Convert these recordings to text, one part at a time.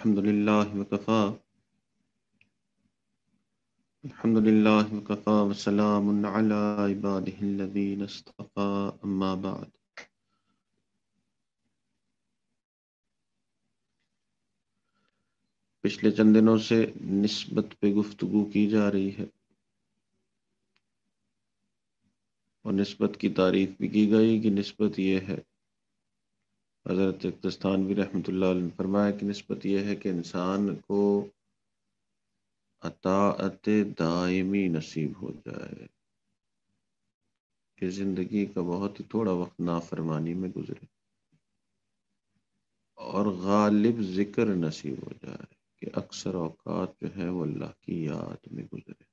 الحمد لله وكفى الحمد لله وكفى وسلام على عباده الذين اصطفى أما بعد. پچھلے چند دنوں سے نسبت پہ گفتگو کی جا رہی ہے اور نسبت کی تعریف بھی کی گئی کہ نسبت یہ ہے، حضرت اقتستانوی رحمۃ اللہ علیہ نے فرمایا کہ نسبت یہ ہے کہ انسان کو اطاعت دائمی نصیب ہو جائے، کہ زندگی کا بہت ہی تھوڑا وقت نافرمانی میں گزرے اور غالب ذکر نصیب ہو جائے، کہ اکثر اوقات جو ہے وہ اللہ کی یاد میں گزرے۔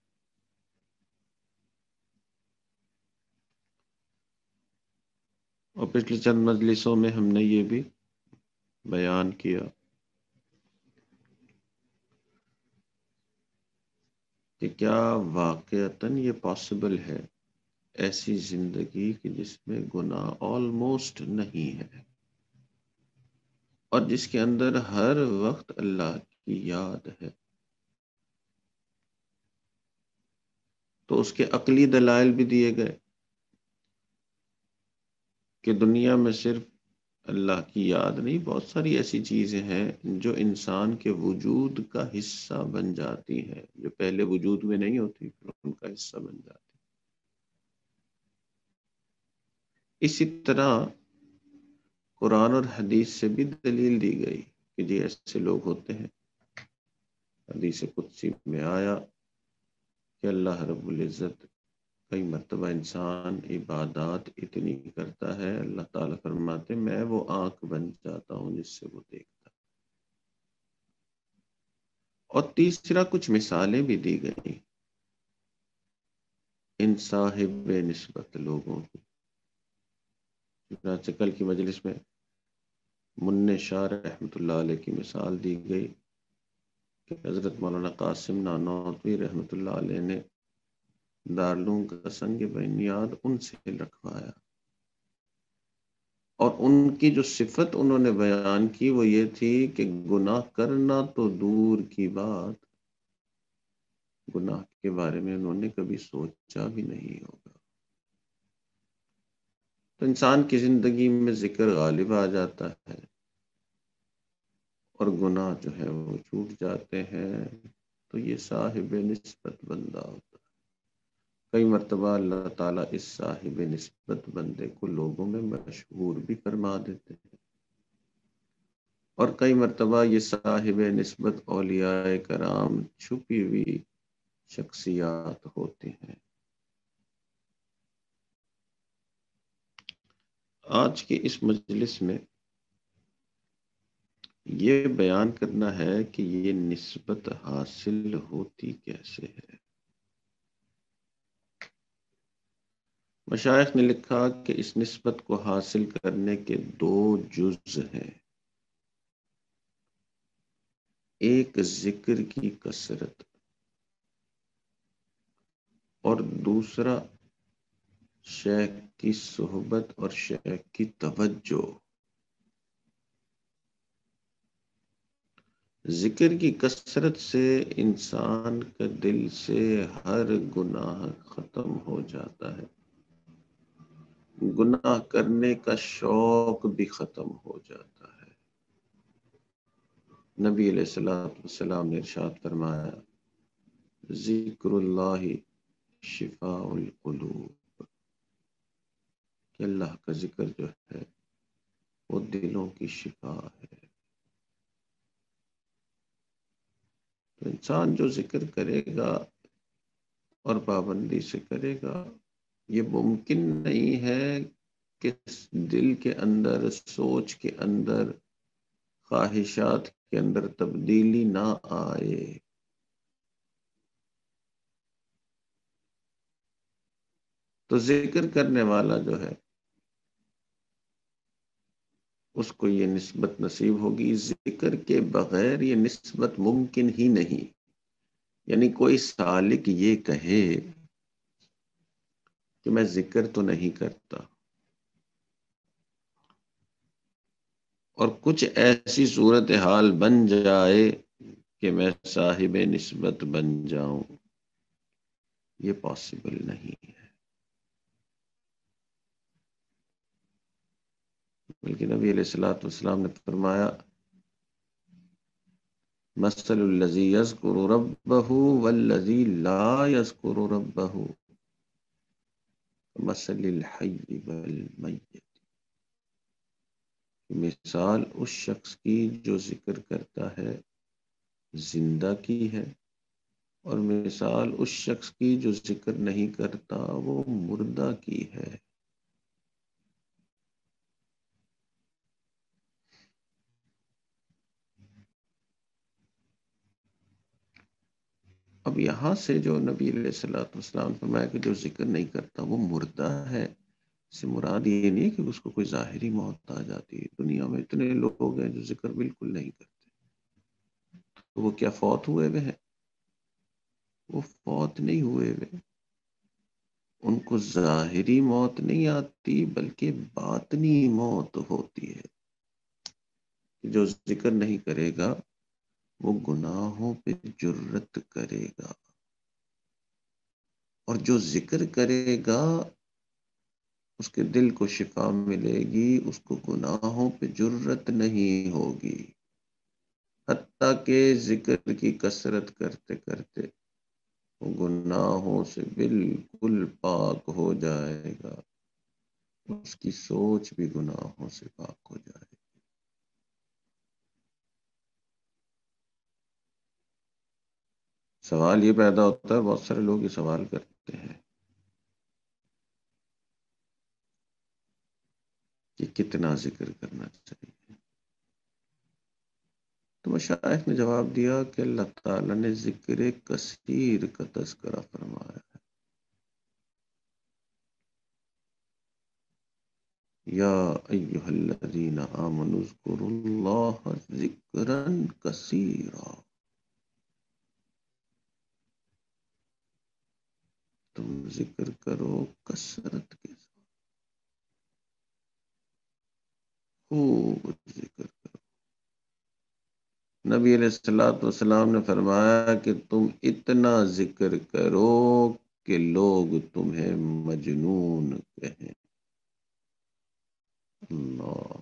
اور پچھلی چند مجلسوں میں ہم نے یہ بھی بیان کیا کہ کیا واقعتاً یہ پاسبل ہے ایسی زندگی کہ جس میں گناہ آلموسٹ نہیں ہے اور جس کے اندر ہر وقت اللہ کی یاد ہے؟ تو اس کے عقلی دلائل بھی دیے گئے کہ دنیا میں صرف اللہ کی یاد نہیں، بہت ساری ایسی چیزیں ہیں جو انسان کے وجود کا حصہ بن جاتی ہیں، جو پہلے وجود میں نہیں ہوتی پھر ان کا حصہ بن جاتی۔ اسی طرح قرآن اور حدیث سے بھی دلیل دی گئی کہ جی ایسے لوگ ہوتے ہیں۔ حدیث قدسی میں آیا کہ اللہ رب العزت کئی مرتبہ انسان عبادات اتنی کرتا ہے، اللہ تعالیٰ فرماتے میں وہ آنکھ بن جاتا ہوں جس سے وہ دیکھتا ہے۔ اور تیسرا کچھ مثالیں بھی دی گئی ان صاحب نسبت لوگوں کی۔ چنانچہ کل کی مجلس میں منِ شاہ رحمۃ اللہ علیہ کی مثال دی گئی کہ حضرت مولانا قاسم نانوتوی رحمۃ اللہ علیہ نے دارالعلوم کا سنگ بنیاد ان سے رکھوایا، اور ان کی جو صفت انہوں نے بیان کی وہ یہ تھی کہ گناہ کرنا تو دور کی بات، گناہ کے بارے میں انہوں نے کبھی سوچا بھی نہیں ہوگا۔ تو انسان کی زندگی میں ذکر غالب آ جاتا ہے اور گناہ جو ہے وہ چھوٹ جاتے ہیں، تو یہ صاحب نسبت بندہ ہوتا ہے۔ کئی مرتبہ اللہ تعالیٰ اس صاحب نسبت بندے کو لوگوں میں مشہور بھی فرما دیتے ہیں، اور کئی مرتبہ یہ صاحب نسبت اولیاء کرام چھپی ہوئی شخصیات ہوتے ہیں۔ آج کے اس مجلس میں یہ بیان کرنا ہے کہ یہ نسبت حاصل ہوتی کیسے ہے۔ مشائخ نے لکھا کہ اس نسبت کو حاصل کرنے کے دو جز ہیں، ایک ذکر کی کثرت اور دوسرا شیخ کی صحبت اور شیخ کی توجہ۔ ذکر کی کثرت سے انسان کا دل سے ہر گناہ ختم ہو جاتا ہے، گناہ کرنے کا شوق بھی ختم ہو جاتا ہے۔ نبی علیہ السلام نے ارشاد فرمایا ذکر اللہ شفاء القلوب، کہ اللہ کا ذکر جو ہے وہ دلوں کی شفا ہے۔ تو انسان جو ذکر کرے گا اور پابندی سے کرے گا، یہ ممکن نہیں ہے کہ دل کے اندر، سوچ کے اندر، خواہشات کے اندر تبدیلی نہ آئے۔ تو ذکر کرنے والا جو ہے اس کو یہ نسبت نصیب ہوگی، ذکر کے بغیر یہ نسبت ممکن ہی نہیں۔ یعنی کوئی سالک یہ کہے کہ میں ذکر تو نہیں کرتا اور کچھ ایسی صورتحال بن جائے کہ میں صاحب نسبت بن جاؤں، یہ پاسبل نہیں ہے۔ بلکہ نبی علیہ الصلوۃ والسلام نے فرمایا مثل الذی یذکر ربہ والذی لا یذکر ربہ مثل الحی والمیت، مثال اس شخص کی جو ذکر کرتا ہے زندہ کی ہے، اور مثال اس شخص کی جو ذکر نہیں کرتا وہ مردہ کی ہے۔ اب یہاں سے جو نبی علیہ الصلوۃ والسلام فرمایا کہ جو ذکر نہیں کرتا وہ مردہ ہے، اس سے مراد یہ نہیں کہ اس کو کوئی ظاہری موت آ جاتی ہے۔ دنیا میں اتنے لوگ ہیں جو ذکر بالکل نہیں کرتے، تو وہ کیا فوت ہوئے ہوئے ہیں؟ وہ فوت نہیں ہوئے ہوئے، ان کو ظاہری موت نہیں آتی بلکہ باطنی موت ہوتی ہے۔ جو ذکر نہیں کرے گا وہ گناہوں پہ جرت کرے گا، اور جو ذکر کرے گا اس کے دل کو شفا ملے گی، اس کو گناہوں پہ جرت نہیں ہوگی، حتیٰ کہ ذکر کی کثرت کرتے کرتے وہ گناہوں سے بالکل پاک ہو جائے گا، اس کی سوچ بھی گناہوں سے پاک ہو جائے گی۔ سوال یہ پیدا ہوتا ہے، بہت سارے لوگ یہ سوال کرتے ہیں کہ کتنا ذکر کرنا چاہیے، تو مشائخ نے جواب دیا کہ اللہ تعالیٰ نے ذکر کثیر کا تذکرہ فرمایا ہے۔ یا ایہا الذین آمنوا اذکروا اللہ ذکرا کثیرا، تم ذکر کرو کثرت کے ساتھ، خوب ذکر کرو۔ نبی علیہ الصلوۃ والسلام نے فرمایا کہ تم اتنا ذکر کرو کہ لوگ تمہیں مجنون کہیں۔ اللہ،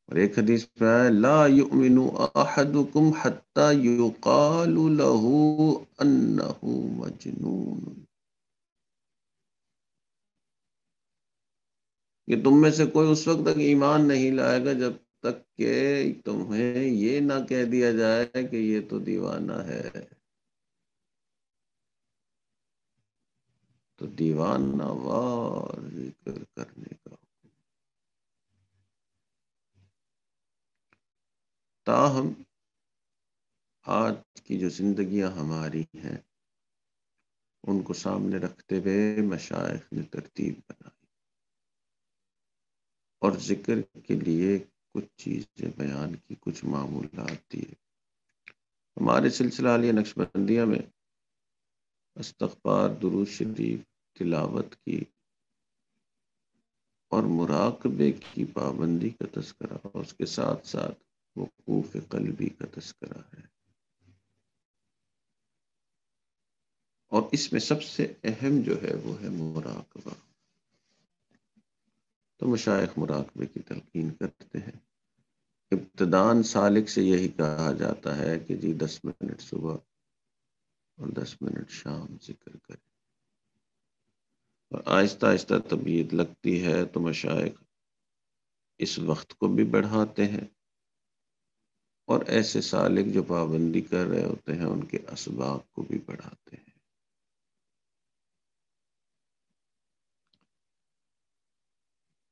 اور ایک حدیث میں ہے لا یؤمن احدکم حتی یقال له انه مجنون، کہ تم میں سے کوئی اس وقت تک ایمان نہیں لائے گا جب تک کہ تمہیں یہ نہ کہہ دیا جائے کہ یہ تو دیوانہ ہے۔ تو دیوانہ وار ذکر کرنے کا۔ تاہم آج کی جو زندگیاں ہماری ہیں ان کو سامنے رکھتے ہوئے مشائخ نے ترتیب بنائی اور ذکر کے لیے کچھ چیزیں بیان کی، کچھ معمولات دیے۔ ہمارے سلسلہ عالیہ نقشبندیہ میں استغفار، درود شریف، تلاوت کی اور مراقبے کی پابندی کا تذکرہ، اور اس کے ساتھ ساتھ وقوف قلبی کا تذکرہ ہے، اور اس میں سب سے اہم جو ہے وہ ہے مراقبہ۔ تو مشائخ مراقبے کی تلقین کرتے ہیں۔ ابتداً سالک سے یہی کہا جاتا ہے کہ جی 10 منٹ صبح اور 10 منٹ شام ذکر کریں، اور آہستہ آہستہ طبیعت لگتی ہے تو مشائخ اس وقت کو بھی بڑھاتے ہیں، اور ایسے سالک جو پابندی کر رہے ہوتے ہیں ان کے اسباق کو بھی بڑھاتے ہیں۔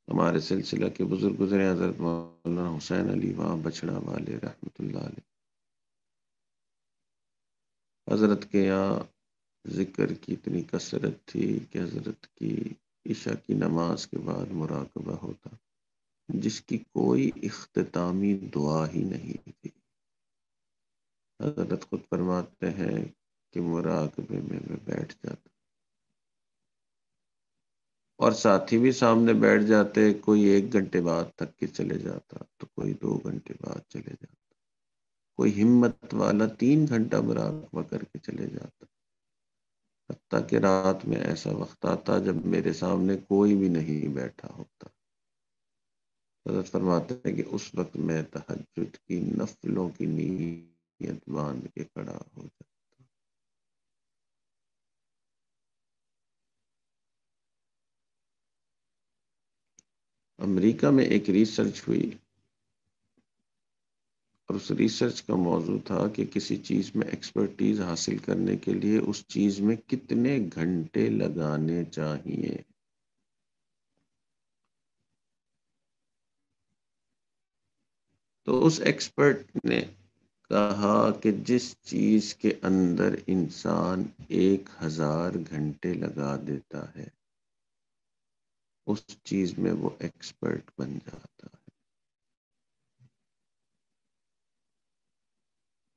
ہمارے سلسلہ کے بزرگ گزرے حضرت مولانا حسین علی وہاں بچڑا والے رحمۃ اللہ علیہ، حضرت کے یہاں ذکر کی اتنی کثرت تھی کہ حضرت کی عشاء کی نماز کے بعد مراقبہ ہوتا جس کی کوئی اختتامی دعا ہی نہیں تھی۔ حضرت خود فرماتے ہیں کہ مراقبے میں بیٹھ جاتا اور ساتھی بھی سامنے بیٹھ جاتے، کوئی 1 گھنٹے بعد تک کے چلے جاتا تو کوئی 2 گھنٹے بعد چلے جاتا، کوئی ہمت والا 3 گھنٹہ مراقبہ کر کے چلے جاتا، حتیٰ کہ رات میں ایسا وقت آتا جب میرے سامنے کوئی بھی نہیں بیٹھا ہوتا۔ حضرت فرماتے ہیں کہ اس وقت میں تہجد کی نفلوں کی نیت باندھ کے کھڑا ہو جاتا۔ امریکہ میں ایک ریسرچ ہوئی اور اس ریسرچ کا موضوع تھا کہ کسی چیز میں ایکسپرٹیز حاصل کرنے کے لیے اس چیز میں کتنے گھنٹے لگانے چاہیے۔ تو اس ایکسپرٹ نے کہا کہ جس چیز کے اندر انسان 1000 گھنٹے لگا دیتا ہے اس چیز میں وہ ایکسپرٹ بن جاتا ہے۔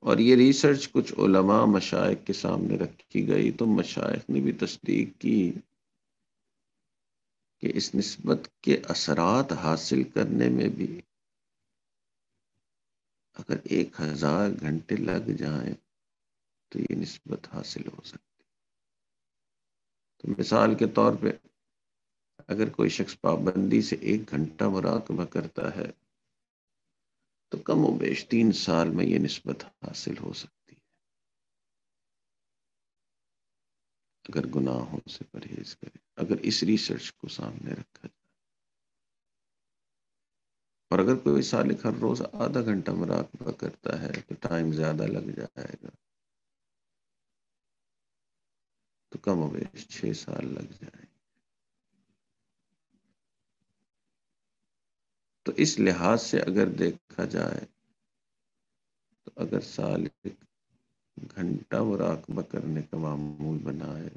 اور یہ ریسرچ کچھ علماء مشائخ کے سامنے رکھی گئی تو مشائخ نے بھی تصدیق کی کہ اس نسبت کے اثرات حاصل کرنے میں بھی اگر 1000 گھنٹے لگ جائیں تو یہ نسبت حاصل ہو سکتی۔ تو مثال کے طور پہ اگر کوئی شخص پابندی سے 1 گھنٹہ مراقبہ کرتا ہے تو کم و بیش 3 سال میں یہ نسبت حاصل ہو سکتی ہے اگر گناہوں سے پرہیز کرے، اگر اس ریسرچ کو سامنے رکھا جائے۔ اور اگر کوئی سالک ہر روز آدھا گھنٹہ مراقبہ کرتا ہے تو ٹائم زیادہ لگ جائے گا، تو کم و بیش 6 سال لگ جائیں گے۔ تو اس لحاظ سے اگر دیکھا جائے تو اگر سالک گھنٹہ مراقبہ کرنے کا معمول بنائے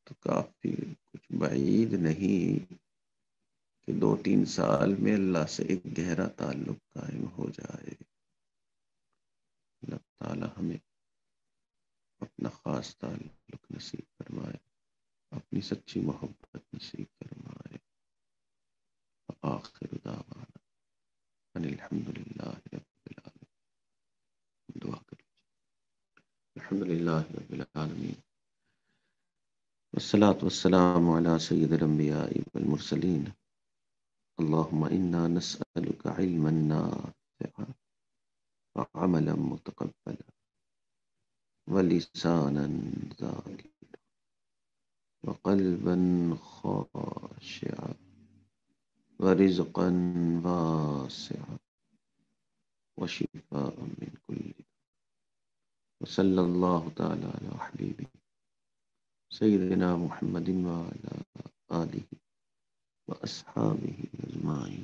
تو کافی کچھ بعید نہیں کہ 2-3 سال میں اللہ سے ایک گہرا تعلق قائم ہو جائے۔ اللہ تعالی ہمیں اپنا خاص تعلق نصیب فرمائے، اپنی سچی محبت نصیب فرمائے۔ آخر دعوانا ان الحمدللہ رب العالمین۔ دعا کریں۔ الحمدللہ رب العالمین والصلاة والسلام على سید الانبیاء والمرسلین۔ اللہم انا نسألک علما نافعا وعملا متقبلا ولسانا ذاکرا وقلبا خاشعا ورزقا واسعا وشفاء من كل داء۔ وصلی اللہ تعالی علی حبیبہ سیدنا محمد وعلی آلہ واصحابہ اجمعین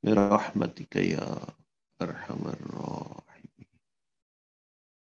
برحمتک یا ارحم الراحمین۔